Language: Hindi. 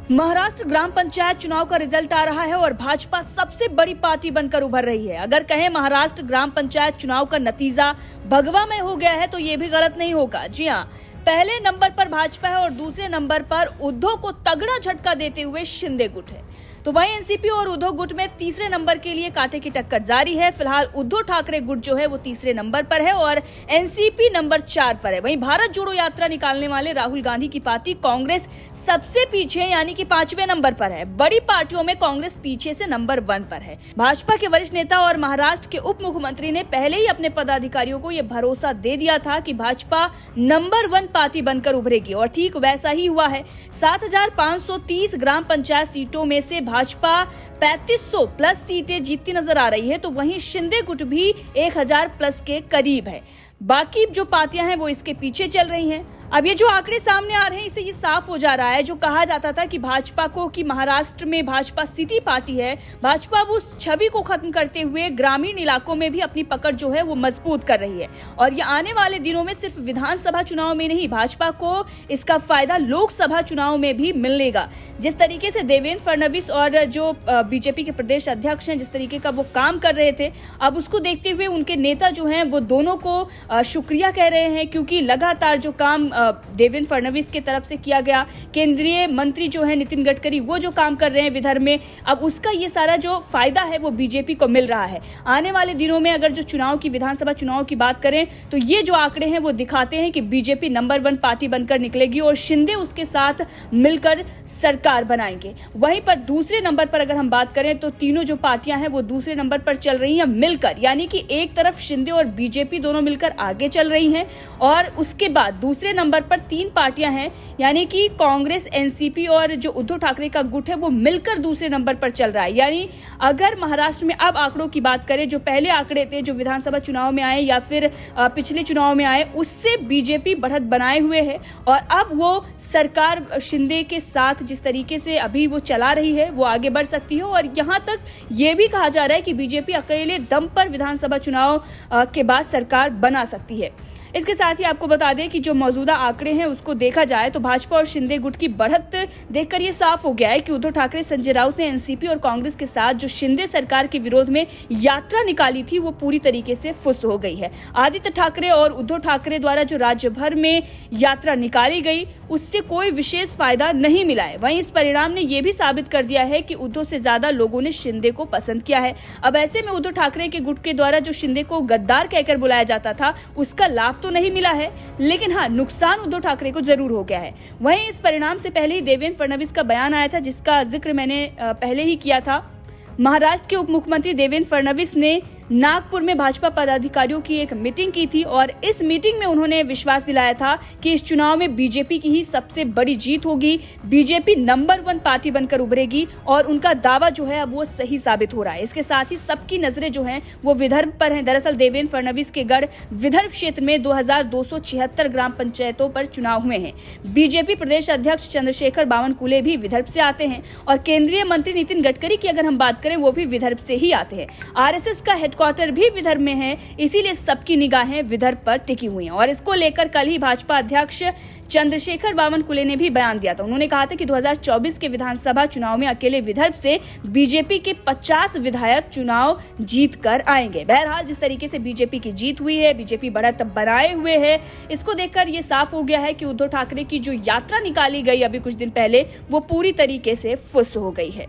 महाराष्ट्र ग्राम पंचायत चुनाव का रिजल्ट आ रहा है और भाजपा सबसे बड़ी पार्टी बनकर उभर रही है। अगर कहें महाराष्ट्र ग्राम पंचायत चुनाव का नतीजा भगवा में हो गया है तो ये भी गलत नहीं होगा। जी हाँ, पहले नंबर पर भाजपा है और दूसरे नंबर पर उद्धव को तगड़ा झटका देते हुए शिंदे गुट है। तो वहीं एनसीपी और उद्धव गुट में तीसरे नंबर के लिए कांटे की टक्कर जारी है। फिलहाल उद्धव ठाकरे गुट जो है वो तीसरे नंबर पर है और एनसीपी नंबर 4 पर है। वहीं भारत जोड़ो यात्रा निकालने वाले राहुल गांधी की पार्टी कांग्रेस सबसे पीछे यानी कि 5वें नंबर पर है। बड़ी पार्टियों में कांग्रेस पीछे से नंबर 1 पर है। भाजपा के वरिष्ठ नेता और महाराष्ट्र के उप मुख्यमंत्री ने पहले ही अपने पदाधिकारियों को यह भरोसा दे दिया था कि भाजपा नंबर 1 पार्टी बनकर उभरेगी और ठीक वैसा ही हुआ है। 7,530 ग्राम पंचायत सीटों में से भाजपा 3500 प्लस सीटें जीतती नजर आ रही है, तो वहीं शिंदे गुट भी 1000 प्लस के करीब है। बाकी जो पार्टियां हैं वो इसके पीछे चल रही हैं। अब ये जो आंकड़े सामने आ रहे हैं इससे ये साफ हो जा रहा है, जो कहा जाता था कि भाजपा को कि महाराष्ट्र में भाजपा सिटी पार्टी है, भाजपा वो उस छवि को खत्म करते हुए ग्रामीण इलाकों में भी अपनी पकड़ जो है वो मजबूत कर रही है। और ये आने वाले दिनों में सिर्फ विधानसभा चुनाव में नहीं, भाजपा को इसका फायदा लोकसभा चुनाव में भी मिलेगा। जिस तरीके से देवेंद्र फडणवीस और जो बीजेपी के प्रदेश अध्यक्ष हैं जिस तरीके का वो काम कर रहे थे, अब उसको देखते हुए उनके नेता जो हैं वो दोनों को शुक्रिया कह रहे हैं, क्योंकि लगातार जो काम देवेंद्र फडणवीस की तरफ से किया गया, केंद्रीय मंत्री जो है नितिन गडकरी वो जो काम कर रहे हैं विदर्भ में, अब उसका ये सारा जो फायदा है वो बीजेपी को मिल रहा है। आने वाले दिनों में अगर जो चुनाव की विधानसभा चुनाव की बात करें तो ये जो आंकड़े हैं वो दिखाते हैं कि बीजेपी नंबर 1 पार्टी बनकर निकलेगी और शिंदे उसके साथ मिलकर सरकार बनाएंगे। वहीं पर दूसरे नंबर पर अगर हम बात करें तो तीनों जो पार्टियां हैं वो दूसरे नंबर पर चल रही हैं मिलकर, यानी कि एक तरफ शिंदे और बीजेपी दोनों मिलकर आगे चल रही हैं और उसके बाद दूसरे नंबर पर 3 पार्टियां हैं, यानी कि कांग्रेस, एनसीपी और जो उद्धव ठाकरे का गुट है वो मिलकर दूसरे नंबर पर चल रहा है। यानी अगर महाराष्ट्र में अब आंकड़ों की बात करें, जो पहले आंकड़े थे जो विधानसभा चुनाव में आए या फिर पिछले चुनाव में आए, उससे बीजेपी बढ़त बनाए हुए है और अब वो सरकार शिंदे के साथ जिस तरीके से अभी वो चला रही है वो आगे बढ़ सकती है। और यहां तक ये भी कहा जा रहा है कि बीजेपी अकेले दम पर विधानसभा चुनाव के बाद सरकार बना सकती है। इसके साथ ही आपको बता दें कि जो मौजूदा आंकड़े हैं उसको देखा जाए तो भाजपा और शिंदे गुट की बढ़त देखकर ये साफ हो गया है कि उद्धव ठाकरे, संजय राउत ने एनसीपी और कांग्रेस के साथ जो शिंदे सरकार के विरोध में यात्रा निकाली थी वो पूरी तरीके से फुस हो गई है। आदित्य ठाकरे और उद्धव ठाकरे द्वारा जो राज्य भर में यात्रा निकाली गई उससे कोई विशेष फायदा नहीं मिला है। वहीं इस परिणाम ने यह भी साबित कर दिया है कि उद्धव से ज्यादा लोगों ने शिंदे को पसंद किया है। अब ऐसे में उद्धव ठाकरे के गुट के द्वारा जो शिंदे को गद्दार कहकर बुलाया जाता था उसका लाभ तो नहीं मिला है, लेकिन हाँ, नुकसान उद्धव ठाकरे को जरूर हो गया है। वहीं इस परिणाम से पहले ही देवेंद्र फडणवीस का बयान आया था जिसका जिक्र मैंने पहले ही किया था। महाराष्ट्र के उप मुख्यमंत्री देवेंद्र फडणवीस ने नागपुर में भाजपा पदाधिकारियों की एक मीटिंग की थी और इस मीटिंग में उन्होंने विश्वास दिलाया था कि इस चुनाव में बीजेपी की ही सबसे बड़ी जीत होगी, बीजेपी नंबर 1 पार्टी बनकर उभरेगी और उनका दावा जो है अब वो सही साबित हो रहा है। इसके साथ ही सबकी नजरें जो हैं वो विदर्भ पर हैं। दरअसल देवेंद्र फडणवीस के गढ़ विदर्भ क्षेत्र में 2276 ग्राम पंचायतों पर चुनाव हुए हैं। बीजेपी प्रदेश अध्यक्ष चंद्रशेखर बावनकुले भी विदर्भ से आते हैं और केंद्रीय मंत्री नितिन गडकरी की अगर हम बात करें वो भी विदर्भ से ही आते हैं। आरएसएस का हेडक्वार्टर भी विदर्भ में है, इसीलिए सबकी निगाहें विदर्भ पर टिकी हुई हैं और इसको लेकर कल ही भाजपा अध्यक्ष चंद्रशेखर बावनकुले ने भी बयान दिया था। उन्होंने कहा था कि 2024 के विधानसभा चुनाव में अकेले विदर्भ से बीजेपी के 50 विधायक चुनाव जीत कर आएंगे। बहरहाल जिस तरीके से बीजेपी की जीत हुई है, बीजेपी बढ़त बनाए हुए है, इसको देखकर ये साफ हो गया है कि उद्धव ठाकरे की जो यात्रा निकाली गई अभी कुछ दिन पहले वो पूरी तरीके से फुस हो गई है।